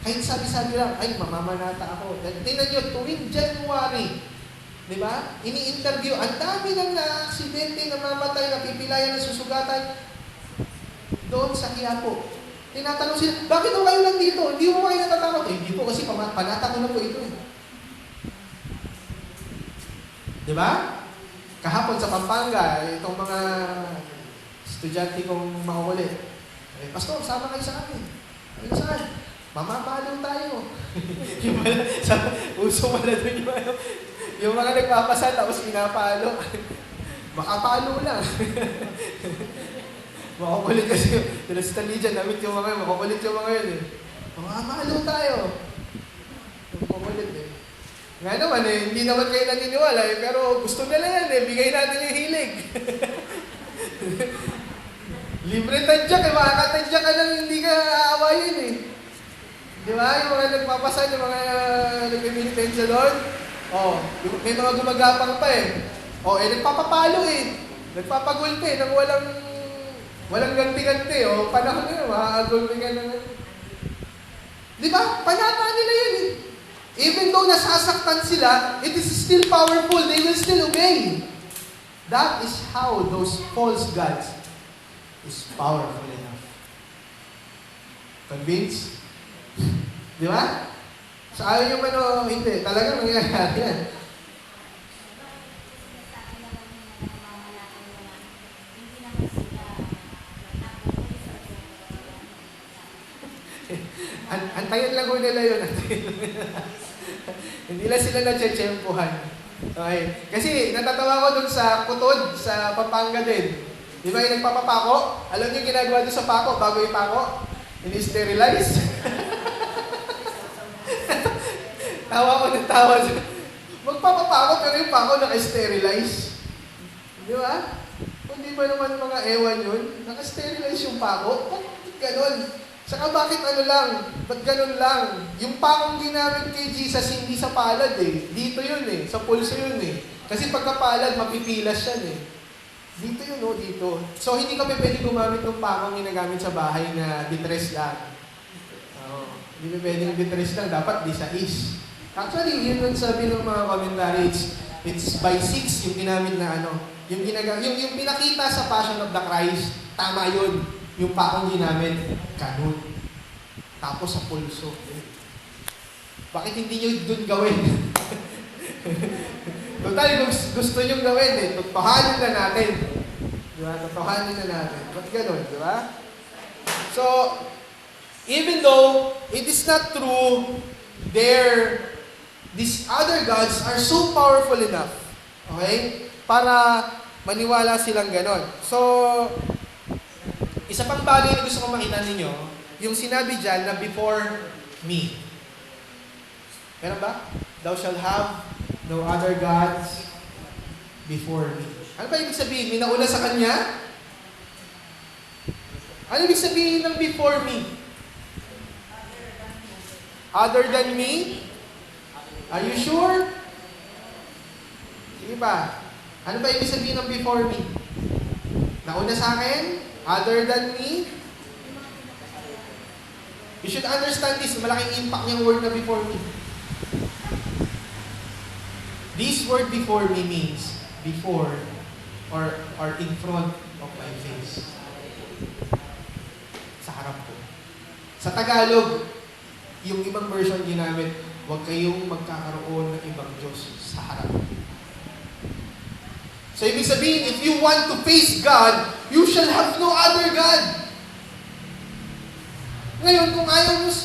Kahit sabi-sabi lang, ay, mamamanata ako. Tingnan nyo, tuwing January, di ba? Ini-interview, ang dami ng na-aksidente, namamatay, napipilayan, nasusugatan doon sa Quiapo. Tinatanong sila, bakit kayo lang dito? Hindi mo kayo natatakot? Hindi po kasi panata ko na po ito Di ba? Kahapon sa Pampanga, itong mga estudyante kong makukulit. Pastor, sama kayo sa akin. Ano saan? Mamapalaw tayo. Uso pala doon Yung mga nagpapasa tapos pinapalo. Makapalo lang. Makukulit kasi. Sila si Talidya, namit yung mga yun. Makukulit yung mga yun eh. Mamalo tayo. Makukulit eh. Nga naman eh, hindi naman kayo naniniwala eh, pero gusto nila yan eh, bigay natin yung hilig. Libre tadya ka, makakatadya ka lang, hindi ka aawayin eh. Di ba? Yung mga nagpapasa, yung mga nagpipinitensya doon, may mga gumagapang pa eh. Nagpapapalo eh. Nagpapagulpi nang walang ganti-ganti. Panahon na yun, makakagulpi ka na. Di ba? Panata nila yun eh. Even though nasasaktan sila, it is still powerful. They will still obey. That is how those false gods is powerful enough. Convinced? Di ba? So ayaw yung hindi. Talagang nangyayari yan. Antayin lang ko nila yun. Hindi lang sila na-tsempuhan. Okay. Kasi natatawa ko dun sa Kutod, sa Pampanga din. Di ba yung nagpapapako? Alam niyo yung ginagawa doon sa pako bago ipako? Ini-sterilize. Tawa ko ng tawa. Magpapapako pero yung pako naka-sterilize. Di ba? Kung di ba naman mga ewan yun, naka-sterilize yung pako? Bakit ganon? Saka bakit ba't ganun lang? Yung pakong ginamit kay Jesus hindi sa palad eh. Dito yun eh, sa pulso yun eh. Kasi pagkapalad, mapipilas yan eh. Dito yun dito. So hindi ka pwede gumamit ng pakong ginagamit sa bahay na bitres lang. Hindi pwede bitres lang, dapat di sa is. Actually, yun ang sabi ng mga commentaries, it's by 6 yung ginamit na yung pinakita sa Passion of the Christ, tama yun. Yung pakong ginamit, ganun. Tapos sa pulso. Bakit hindi nyo dun gawin? Total, gusto nyo gawin eh. Totohanin na natin. Diba? Totohanin na natin. Ba't ganun, diba? So, even though it is not true, these other gods are so powerful enough, okay, para maniwala silang ganon. So, isa pang bagay na gusto kong makita ninyo, yung sinabi dyan na before me. Meron ba? Thou shalt have no other gods before me. Ano ba ibig sabihin? May nauna sa kanya? Ano ibig sabihin ng before me? Other than me? Are you sure? Sige ba? Ano ba ibig sabihin ng before me? Nauna sa akin? Other than me? You should understand this. Malaking impact niyang word na before me. This word before me means before or in front of my face. Sa harap ko. Sa Tagalog, yung ibang version ginamit, huwag kayong magkakaroon ng ibang Diyos sa harap. So, ibig sabihin, if you want to face God, you shall have no other God. Ngayon,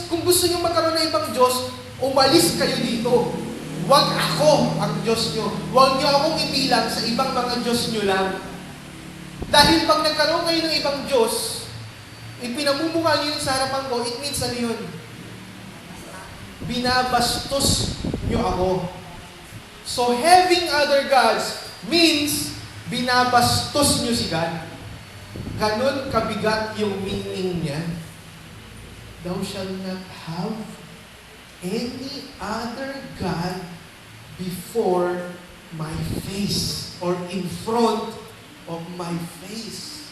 kung gusto nyo magkaroon ng ibang Diyos, umalis kayo dito. Huwag ako ang Diyos nyo. Huwag nyo akong ibilang sa ibang mga Diyos nyo lang. Dahil pag nagkaroon kayo ng ibang Diyos, ipinamumukha nyo yun sa harapan ko, it means ano yun? Binabastos nyo ako. So, having other gods means binabastos nyo si God. Ganon kabigat yung meaning niya. Thou shalt not have any other God before my face or in front of my face.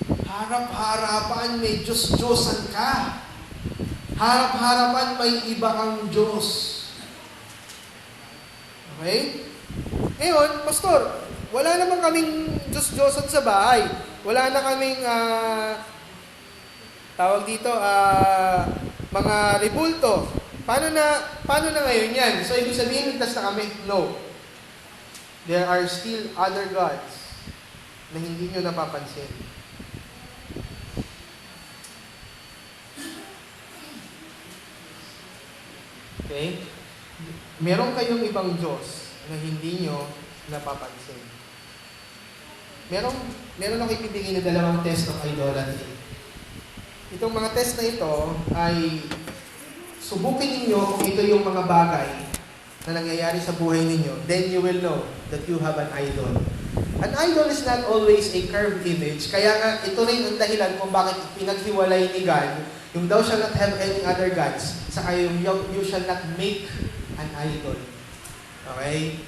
Harap-harapan may Diyos-Diyosan ka. Harap-harapan may iba kang Diyos. Okay? Ngayon, Pastor, wala naman kaming Diyos-Diyosan sa bahay. Wala na kaming, mga rebulto. Paano na ngayon yan? So, ibig sabihin, ligtas na kami? No. There are still other gods na hindi nyo napapansin. Okay? Meron kayong ibang Diyos na hindi nyo napapansin. Meron ako ibibigay na dalawang test of idolatry. Itong mga test na ito ay subukin ninyo kung ito yung mga bagay na nangyayari sa buhay ninyo, then you will know that you have an idol. An idol is not always a carved image. Kaya nga, ito rin ang dahilan kung bakit pinaghiwalay ni God, yung thou shall not have any other gods, saka yung you shall not make an idol. Okay?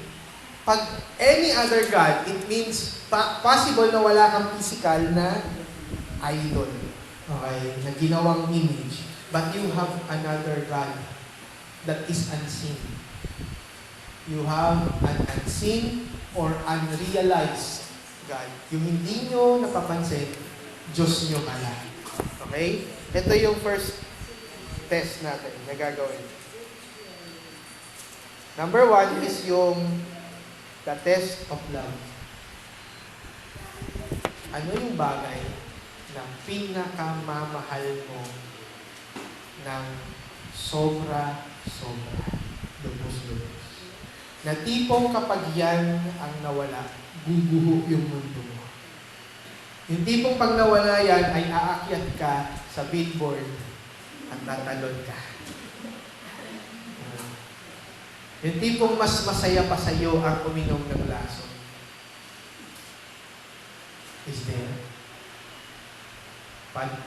Pag any other God, it means possible na wala kang physical na idol. Okay? Na ginawang image. But you have another God that is unseen. You have an unseen or unrealized God. Yung hindi nyo napapansin, Diyos nyo pala. Okay? Ito yung first test natin na gagawin. Number 1 is yung the test of love. Ano yung bagay na pinakamamahal mo ng sobra-sobra, lubos-lubos? Na tipong kapag yan ang nawala, guguho yung mundo mo. Yung tipong pag nawala yan, ay aakyat ka sa billboard at tatalon ka. Yung tipong mas masaya pa sa'yo ang uminom ng laso. Is there?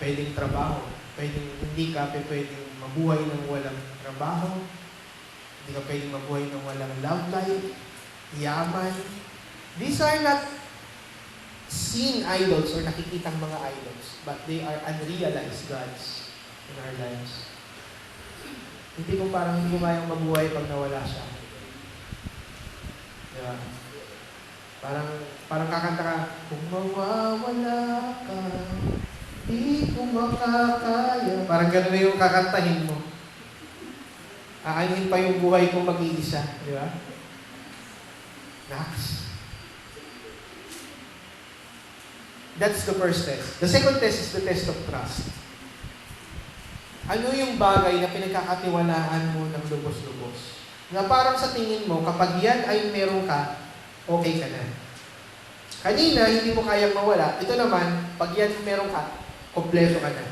Pwedeng trabaho. Hindi ka pwedeng mabuhay ng walang trabaho. Hindi ka pwedeng mabuhay ng walang love life, yaman. These are not seen idols or nakikitang mga idols, but they are unrealized gods in our lives. Hindi ko parang hindi ko mayang mabuhay pag nawala siya. Diba? Parang kakanta ka, kung mawawala ka, di ko makakaya. Parang gano'n na yung kakantahin mo. Aanin pa yung buhay kong mag-iisa. Di ba? Next. That's the first test. The second test is the test of trust. Ano yung bagay na pinagkakatiwalaan mo ng lubos-lubos? Na parang sa tingin mo, kapag yan ay meron ka, okay ka na. Kanina, hindi mo kayang mawala. Ito naman, pag yan meron ka, kompleto ka na.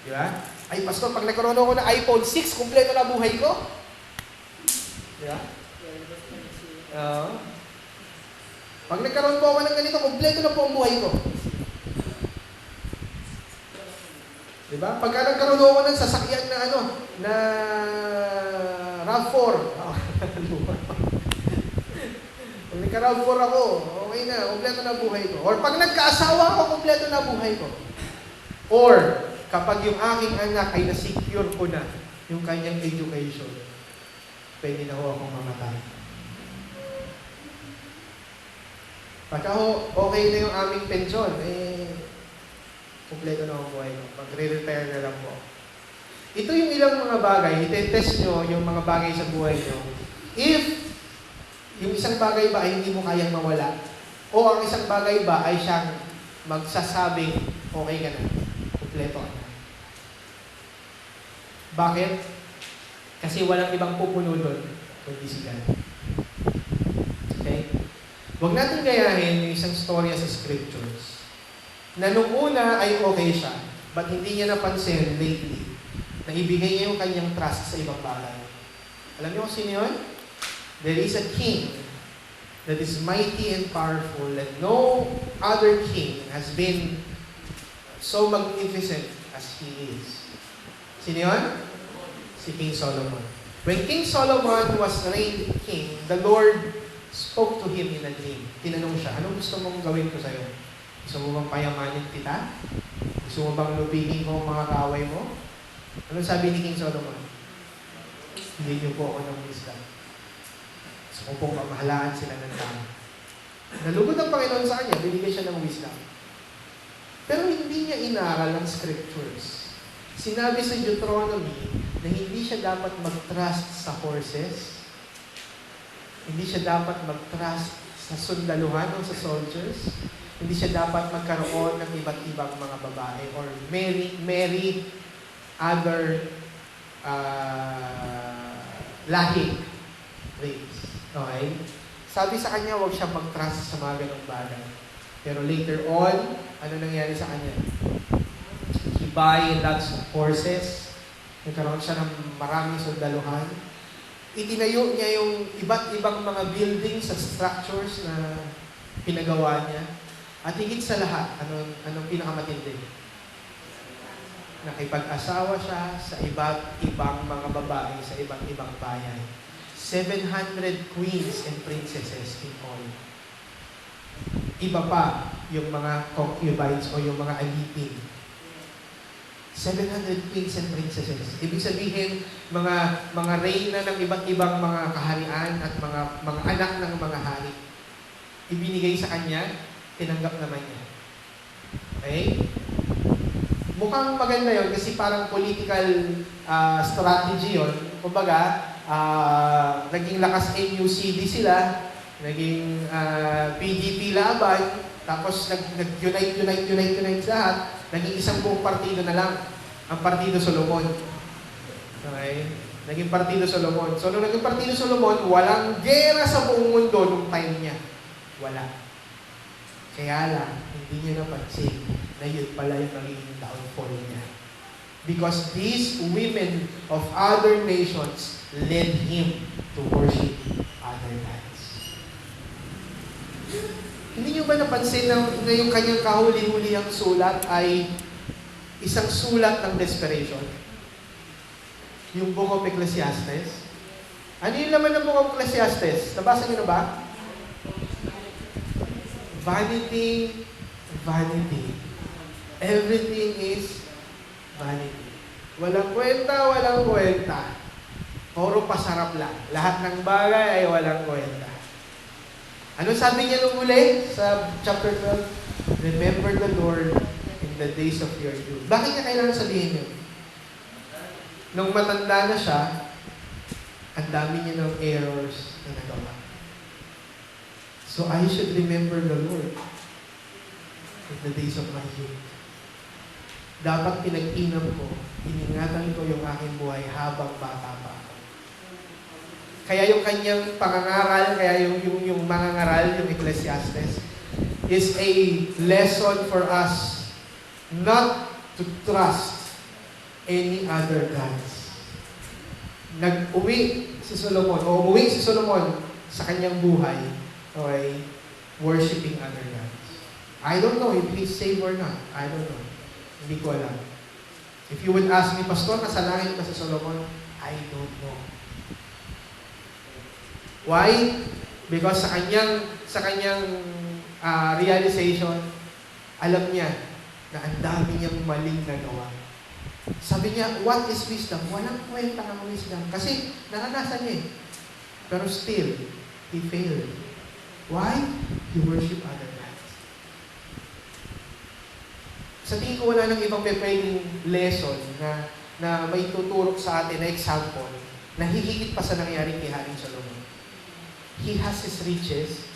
Di ba? Ay, pastor, pag nagkaroon ako ng iPhone 6, kompleto na buhay ko. Di ba? Pag nagkaroon po ako ng ganito, kompleto na po ang buhay ko. Diba? Pagka nagkaroon ako ng sasakyan na na RAV4. Pag nagka-RAV4 ako, okay na, kompleto na buhay ko. Or pag nagkaasawa ako, kompleto na buhay ko. Or, kapag yung aking anak ay na-secure ko na yung kanyang education, pwede na ho akong mamatay. Pagka okay na yung aming pensyon, kompleto na ang buhay ko. Pag-re-repair na lang po. Ito yung ilang mga bagay, ite-test nyo yung mga bagay sa buhay nyo. If yung isang bagay ba ay hindi mo kayang mawala, o ang isang bagay ba ay siyang magsasabing, okay ka na, kompleto ka na. Bakit? Kasi walang ibang pupuno doon, kundi si God. Okay? Huwag natin gayahin yung isang storya sa scriptures na nung una ay okay siya, but hindi niya napansin lately na ibigay niya yung kanyang trust sa ibang bagay. Alam niyo kung sino yun? There is a king that is mighty and powerful and no other king has been so magnificent as he is. Sino yun? Si King Solomon. When King Solomon was reigned king, the Lord spoke to him in a dream. Tinanong siya, anong gusto mong gawin ko sa'yo? Gusto mo bang payamanin kita? Gusto mo bang lupihin ko ang mga kaaway mo? Anong sabi ni King Solomon? Hindi niyo po ako ng wisdom. Gusto ko pong mamahalaan sila ng tama. Nalugod ang Panginoon sa kanya, binigay siya ng wisdom. Pero hindi niya inaral ang scriptures. Sinabi sa Deuteronomy na hindi siya dapat mag-trust sa horses. Hindi siya dapat mag-trust sa sundaluhan o sa soldiers. Hindi siya dapat magkaroon ng iba't ibang mga babae or marry other lahi, race. Okay? Sabi sa kanya, huwag siyang mag-trust sa mga ganong bagay. Pero later on, ano nangyari sa kanya? He buy lots of horses. Nagkaroon siya ng maraming sundaluhan. Itinayo niya yung iba't ibang mga buildings at structures na pinagawa niya. At higit sa lahat, anong pinakamatindi? Nakipag-asawa siya sa iba't ibang mga babae sa iba't ibang bayan. 700 queens and princesses in all. Iba pa yung mga concubines o yung mga alipin. 700 queens and princesses. Ibig sabihin, mga reyna ng iba't ibang mga kaharian at mga anak ng mga hari. Ibinigay sa kanya, tinanggap naman niya. Okay? Mukhang maganda yon kasi parang political strategy yon. Kumbaga, naging lakas NUCD sila, naging PDP laban, tapos nag-unite lahat, naging isang buong partido na lang, ang Partido Solomon. Okay? Naging Partido Solomon. So, nung naging Partido Solomon, walang gera sa buong mundo nung time niya. Wala. Kaya lang, hindi niya napansin na yun pala yung naging downfall niya. Because these women of other nations led him to worship other gods. Hindi niyo ba napansin na yung kanyang kahuli-hulihang sulat ay isang sulat ng desperation? Yung Book of Ecclesiastes. Ano yung laman ng Book of Ecclesiastes? Nabasa niyo na ba? Vanity, vanity. Everything is vanity. Walang kwenta. Puro pasarap lang. Lahat ng bagay ay walang kwenta. Ano sabi niya nung uli sa chapter 12? Remember the Lord in the days of your youth. Bakit niya kailangan sabihin yun? Nung matanda na siya, ang dami niya ng errors na nagawa. So I should remember the Lord in the days of my youth. Dapat pinag-inam ko, iningatan ko yung aking buhay habang bata pa ako. Kaya yung kanyang pangangaral, kaya yung mangangaral, yung Ecclesiastes, is a lesson for us not to trust any other gods. Umuwi si Solomon sa kanyang buhay, okay, worshiping other gods. I don't know if he's saved or not. I don't know. Hindi ko alam. If you would ask me, Pastor, nasa langit ba si Solomon? I don't know. Why? Because sa kanyang realization, alam niya na ang dami niyang maling nagawa. Sabi niya, what is wisdom? Walang kwenta ng wisdom. Kasi naranasan niya eh. Pero still, he failed. Why? He worship other gods. Sa tingin ko wala nang ibang pwedeng lesson na may tuturok sa atin na example na hihigit pa sa nangyari kay Haring Solomon. He has his riches,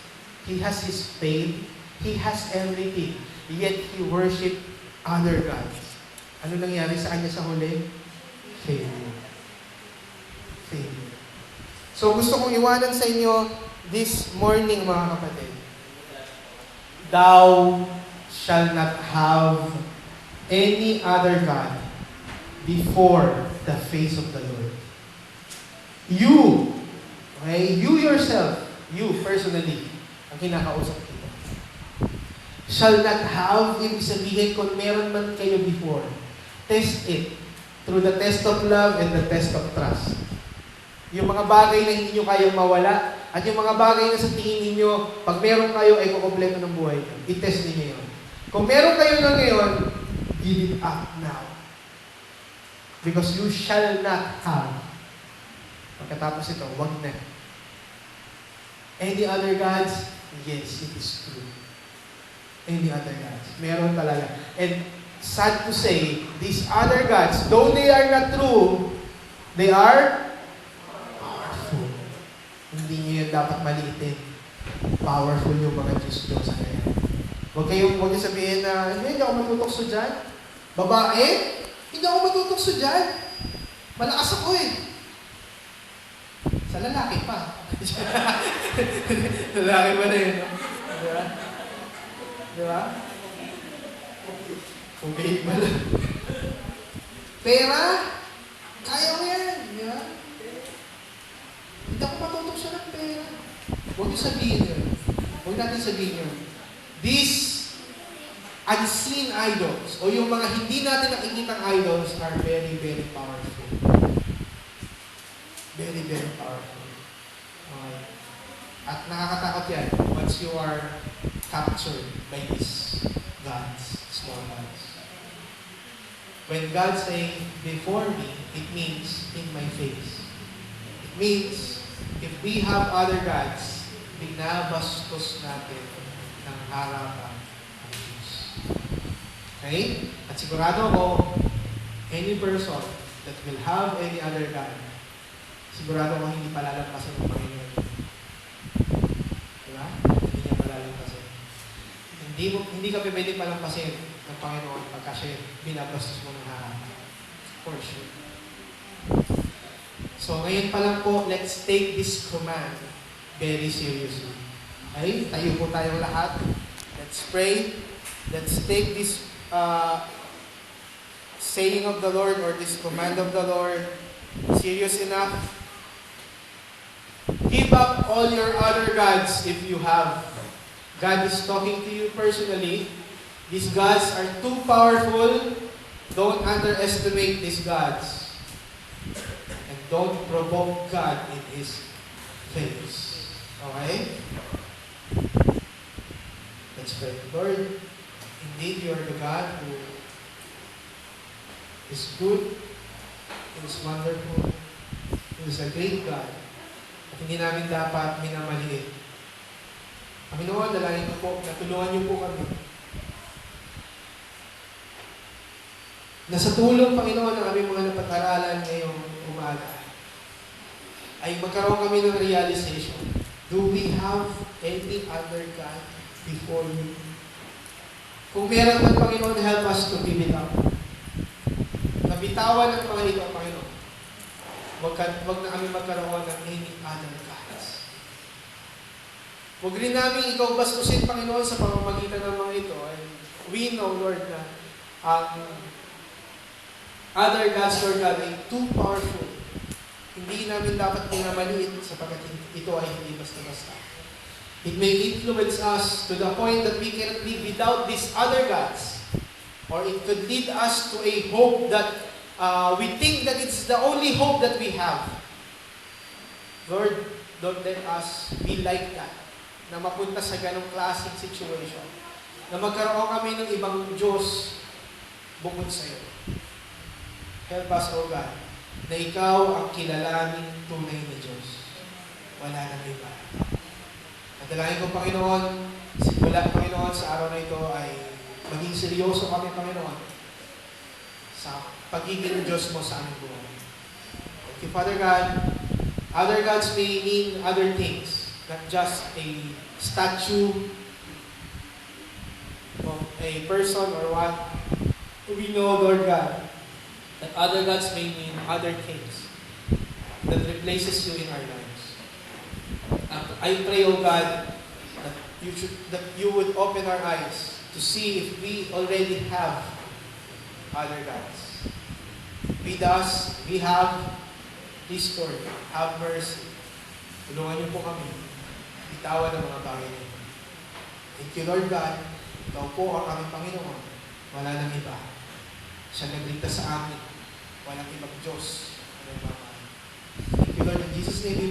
he has his fame, he has everything, yet he worship other gods. Ano nangyari sa kanya sa huli? Failure. Failure. So gusto kong iwanan sa inyo this morning, mga kapatid. Thou shall not have any other God before the face of the Lord. You, okay, you yourself, you personally, ang kinakausap kita, shall not have, ibig sabihin kung meron man kayo before, test it through the test of love and the test of trust. Yung mga bagay na hindi nyo kayang mawala, at yung mga bagay na sa tingin ninyo, pag meron kayo, ay kukompleto ng buhay nyo. I-test ninyo yun. Kung meron kayo na ngayon, give it up now. Because you shall not have. Pagkatapos ito, wag na. Any other gods? Yes, it is true. Any other gods? Meron talaga. And sad to say, these other gods, though they are not true, they are powerful. Hindi nyo yan dapat maliitin. Powerful yung mga Diyos-Diyos na yan. Huwag niyo sabihin na, hindi ako matutokso dyan. Babae, hindi ako matutokso dyan. Malakas ako eh. Sa lalaki pa. Lalaki pa na yun. Di ba? Di ba? Okay pa lang. Pera, kaya mo yan. Di ba? Hindi ako matutok siya ng pera. Huwag niyo sabihin yun. Huwag natin sabihin yun. These unseen idols, o yung mga hindi natin nakikitang idols are very, very powerful. Very, very powerful. Okay. At nakakatakot yan once you are captured by these gods, small gods. When God say, before me, it means in my face. It means, if we have other gods, binabastos natin ng harapan ng Diyos. Okay? At sigurado ako, any person that will have any other God, sigurado ako hindi palalampasin ng Panginoon. Diba? Hindi niya palalampasin. Hindi ka pwede palampasin ng Panginoon pagka siya binabastos mo ng harapan. For sure. So, ngayon pa lang po, let's take this command very seriously. Okay? Tayo po tayong lahat. Let's pray. Let's take this saying of the Lord or this command of the Lord serious enough. Give up all your other gods if you have. God is talking to you personally. These gods are too powerful. Don't underestimate these gods. And don't provoke God in His face. Okay? Let's pray. Lord, indeed you are the God who is good, who is wonderful, who is a great God. At hindi namin dapat minamaliit. Panginoon, dalangin ko po, natulungan niyo po kami. Na sa tulong, Panginoon, ng aming mga napag-aralan ngayong umaga, ay magkaroon kami ng realization. Do we have any other God before you? Kung meron man, Panginoon, help us to give it up. Nabitawan ng mga ito, Panginoon. Wag na kami magkaroon ng any other gods. Huwag rin namin ikaw bastusin, Panginoon, sa pamamagitan ng mga ito. And we know, Lord, na other gods, Lord God, ay too powerful. Hindi namin dapat minamaliit sapagkat ito ay hindi basta-basta. It may influence us to the point that we cannot live without these other gods. Or it could lead us to a hope that we think that it's the only hope that we have. Lord, don't let us be like that. Na mapunta sa ganong klaseng situation. Na magkaroon kami ng ibang Diyos bukod sa iyo. Help us, O God, na ikaw ang kilalaning tunay na Diyos. Wala nang iba. At dalangin ko, Panginoon, simula, Panginoon, sa araw na ito ay maging seryoso kami, Panginoon, sa pagiging Diyos mo sa aming buhay. Thank you, Father God. Other gods may mean other things, not just a statue of a person or what. We know, Lord God, that other gods may mean other things that replaces you in our lives. I pray, O God, that you would open our eyes to see if we already have other gods. With us, we have this Lord. Have mercy. Tulungan niyo po kami. Bitawan ng mga bagay na ito. Thank you, Lord God. Ikaw po ang aming Panginoon. Wala nang iba. Siya nagligtas sa amin. Walang ibang Diyos. Thank you, Lord. In Jesus' name we